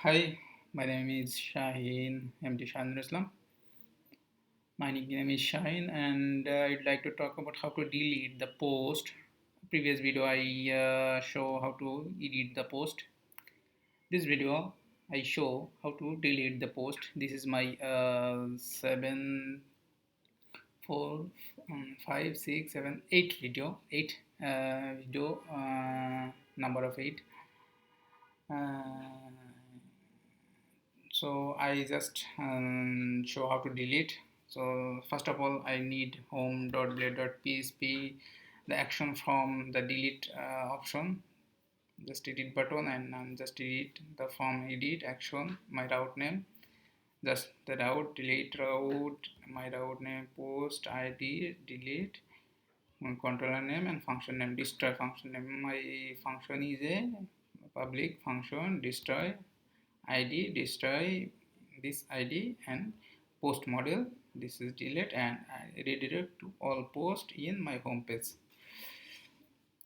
Hi, my name is Shahin, MD Shahinur Islam. My nickname is Shahin, and I'd like to talk about how to delete the post. Previous video, I show how to edit the post. This video, I show how to delete the post. This is my 7, 4, 5, 6, 7, 8 video, 8 video number of 8. Uh, so I just show how to delete. So first of all, I need home.delete.php, the action from the delete option, just edit button, and just delete the from edit action, my route name, just the route, delete route, my route name, post id, delete, controller name, and function name, destroy function name. My function is a public function, destroy id, destroy this id, and post model, this is delete, and I redirect to all post in my home page.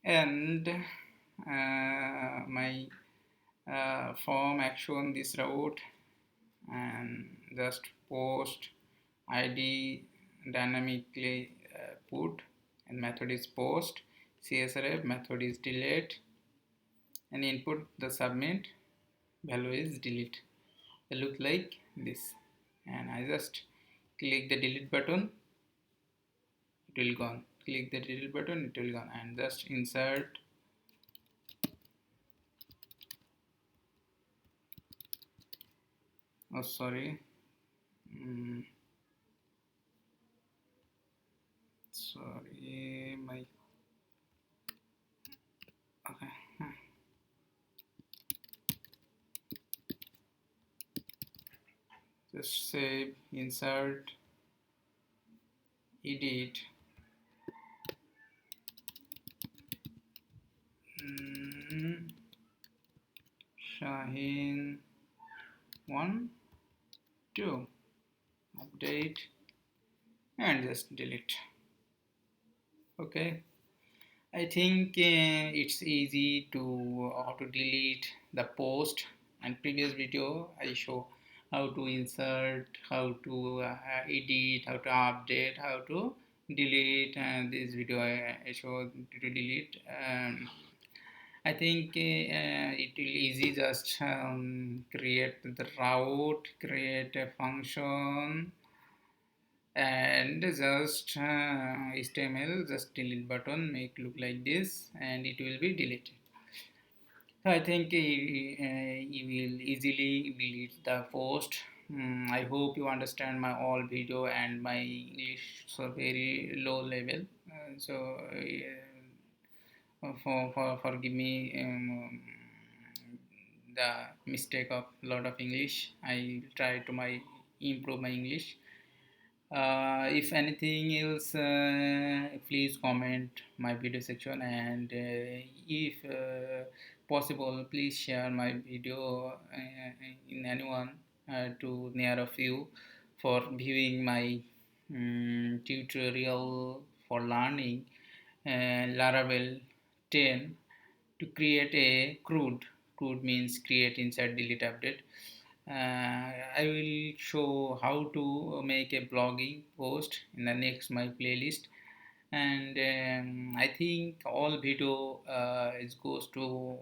And my form action, this route, and just post id dynamically put, and method is post, csrf method is delete, and input the submit value is delete. They look like this, and I just click the delete button, it will gone. Click the delete button, it will gone, and just insert. Oh, sorry. Sorry, my okay. Just save, insert, edit. Shahin 1, 2, update, and just delete. Okay. I think it's easy to how to delete the post, and previous video I show how to insert, how to edit, how to update, how to delete, and this video I show to delete. I think it will easy, just create the route, create a function, and just HTML, just delete button, make look like this, and it will be deleted. So I think you will easily delete the post. I hope you understand my all video, and my English so very low level. Forgive me the mistake of lot of English. I try to improve my English. If anything else, please comment my video section, and if possible, please share my video in anyone to near of you for viewing my tutorial for learning Laravel 10 to create a CRUD. CRUD means create, insert, delete, update. I will show how to make a blogging post in the next my playlist, and I think all video is goes to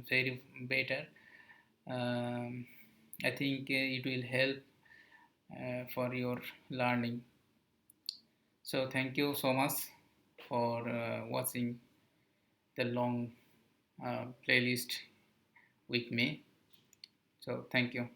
very better. um, I think it will help for your learning. So thank you so much for watching the long playlist with me. So thank you.